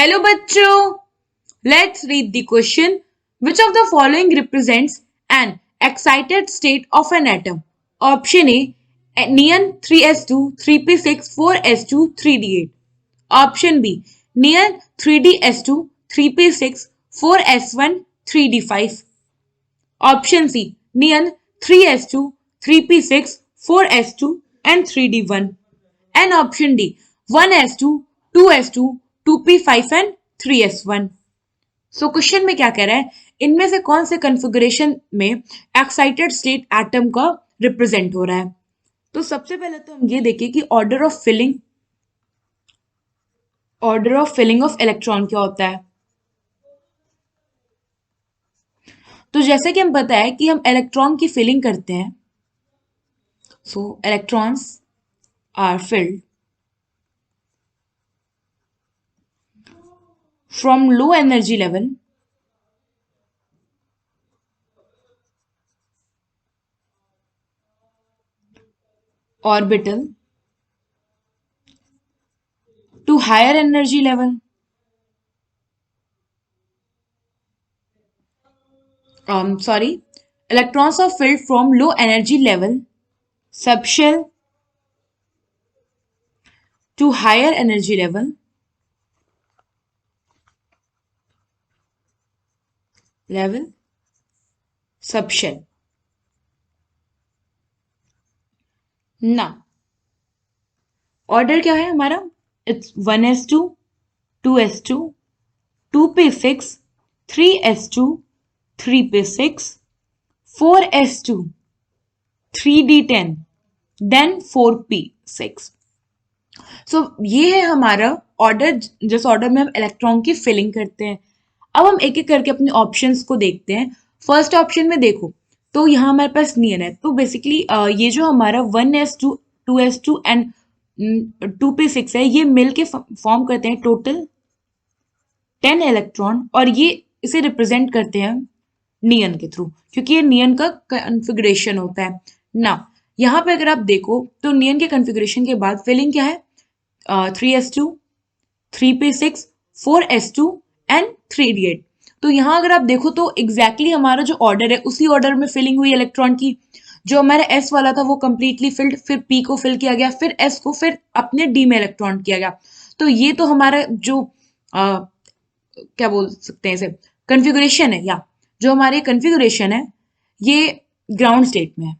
Hello बच्चों, let's read the question. Which of the following represents an excited state of an atom? Option A, neon 3s2, 3p6, 4s2, 3d8. Option B, neon 3ds2, 3p6, 4s1, 3d5. Option C, neon 3s2, 3p6, 4s2 and 3d1. And option D, 1s2, 2s2, 2p5 and 3s1. So question में क्या कह रहा है, इनमें से कौन से configuration में एक्साइटेड स्टेट एटम का रिप्रेजेंट हो रहा है। तो सबसे पहले तो हम ये देखें कि order of filling of electron क्या होता है। तो जैसे कि हम पता है कि हम इलेक्ट्रॉन की फिलिंग करते हैं, so electrons are filled from low energy level orbital to higher energy level. Electrons are filled from low energy level subshell to higher energy level subshell. ना ऑर्डर क्या है हमारा, it's 1s2, 2s2, 2p6, 3s2, 3p6, 4s2, 3d10, then 4p6. सो ये है हमारा order, जिस order में हम इलेक्ट्रॉन की फिलिंग करते हैं। अब हम एक एक करके अपने ऑप्शंस को देखते हैं। फर्स्ट ऑप्शन में देखो तो यहाँ हमारे पास नियन है, तो बेसिकली ये जो हमारा 1s2, 2s2 एंड 2p6 है, ये मिल के फॉर्म करते हैं टोटल 10 इलेक्ट्रॉन, और ये इसे रिप्रेजेंट करते हैं नियन के थ्रू, क्योंकि ये नियन का कॉन्फ़िगरेशन होता है ना। यहाँ पे अगर आप देखो तो नियन के कॉन्फ़िगरेशन के बाद फिलिंग क्या है, 3s2, 3p6, 4s2 and 3d8। तो यहाँ अगर आप देखो तो एग्जैक्टली हमारा जो ऑर्डर है उसी ऑर्डर में फिलिंग हुई इलेक्ट्रॉन की। जो हमारा s वाला था वो कंप्लीटली फिल्ड, फिर p को फिल किया गया, फिर s को फिर अपने d में इलेक्ट्रॉन किया गया। तो ये तो हमारा जो क्या बोल सकते हैं इसे, कन्फिगरेशन है, या जो हमारे कन्फिगरेशन है ये ग्राउंड स्टेट में है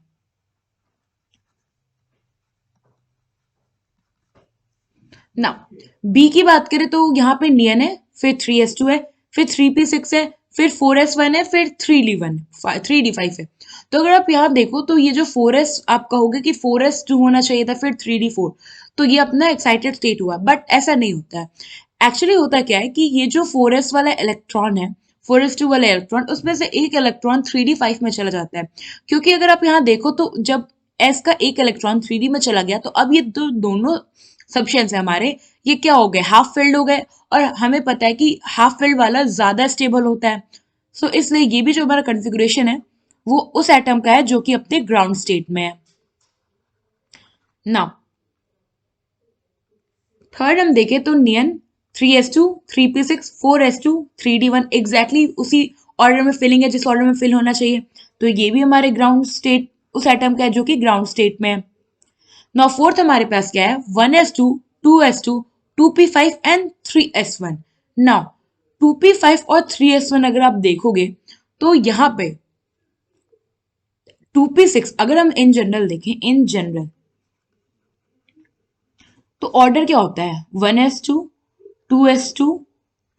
ना। बी की बात करें तो यहाँ पे नियन है, फिर 3s2 है, फिर 3p6 है, फिर 4s1 है, फिर 3d1, 3d5 है। तो अगर आप यहाँ देखो तो ये जो 4s आप कहोगे कि 4s2 होना चाहिए था, फिर 3d4, तो ये अपना एक्साइटेड स्टेट हुआ, बट ऐसा नहीं होता है। एक्चुअली होता क्या है कि ये जो 4s वाला इलेक्ट्रॉन है, 4s2 वाला इलेक्ट्रॉन, उसमें से एक इलेक्ट्रॉन 3d5 में चला जाता है। क्योंकि अगर आप यहाँ देखो तो जब s का एक इलेक्ट्रॉन 3d में चला गया, तो अब ये दोनों सबशेल्स है हमारे, ये क्या हो गए, हाफ फिल्ड हो गए, और हमें पता है कि हाफ फिल्ड वाला ज्यादा स्टेबल होता है। सो इसलिए ये भी जो हमारा कॉन्फ़िगरेशन है वो उस एटम का है जो कि अपने ग्राउंड स्टेट में है। नाउ थर्ड हम देखें तो नियन 3s2, 3p6, 4s2, 3d1 exactly उसी ऑर्डर में फिलिंग है जिस ऑर्डर में फिल होना चाहिए। तो ये भी हमारे ग्राउंड स्टेट उस एटम का है जो कि ग्राउंड स्टेट में है। नाउ फोर्थ हमारे पास क्या है, 1s2, 2s2, 2p5 and 3s1। Now 2p5 और 3s1 अगर आप देखोगे तो यहाँ पे 2p6 अगर हम इन जनरल देखें, इन जनरल तो ऑर्डर क्या होता है, 1s2, 2s2,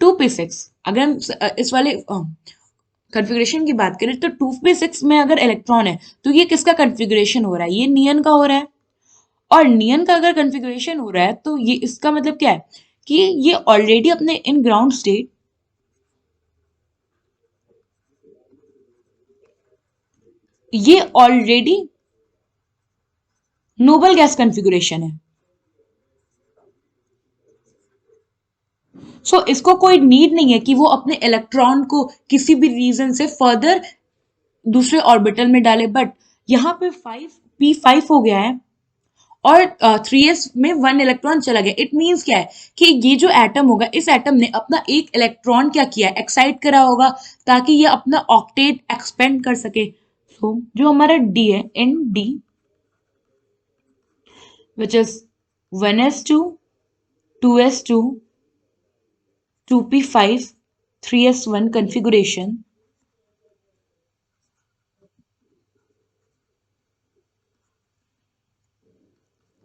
2p6। अगर हम इस वाले कॉन्फ़िगरेशन की बात करें तो 2p6 में अगर इलेक्ट्रॉन है तो ये किसका कॉन्फ़िगरेशन हो रहा है, ये नियन का हो रहा है। और नियन का अगर कॉन्फ़िगरेशन हो रहा है तो ये इसका मतलब क्या है कि ये ऑलरेडी अपने इन ग्राउंड स्टेट ये ऑलरेडी नोबल गैस कॉन्फ़िगरेशन है। सो इसको कोई नीड नहीं है कि वो अपने इलेक्ट्रॉन को किसी भी रीजन से फर्दर दूसरे ऑर्बिटल में डाले, बट यहाँ पे 5p5 हो गया है और 3s में 1 इलेक्ट्रॉन चला गया। इट मीन्स क्या है कि ये जो एटम होगा, इस एटम ने अपना एक इलेक्ट्रॉन क्या किया, एक्साइट करा होगा ताकि ये अपना ऑक्टेट एक्सपेंड कर सके। सो जो हमारा डी है, in D which is 1s2 2s2 2p5 3s1 configuration,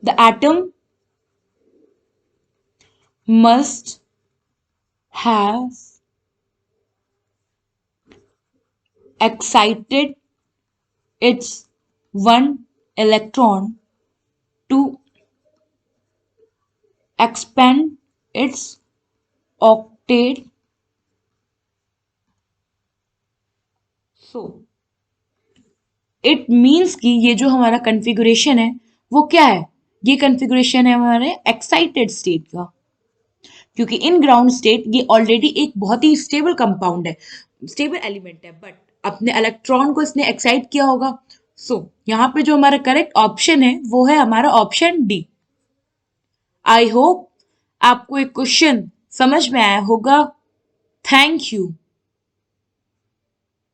the atom must have excited its one electron to expand its octet. So it means कि ये जो हमारा कन्फिगुरेशन है वो क्या है, ये कन्फिगुरेशन है हमारे एक्साइटेड स्टेट का, क्योंकि इन ग्राउंड स्टेट ये ऑलरेडी एक बहुत ही स्टेबल कंपाउंड है, स्टेबल एलिमेंट है, बट अपने इलेक्ट्रॉन को इसने एक्साइट किया होगा। सो यहाँ पे जो हमारा करेक्ट ऑप्शन है वो है हमारा ऑप्शन डी। आई होप आपको एक क्वेश्चन समझ में आया होगा। Thank you.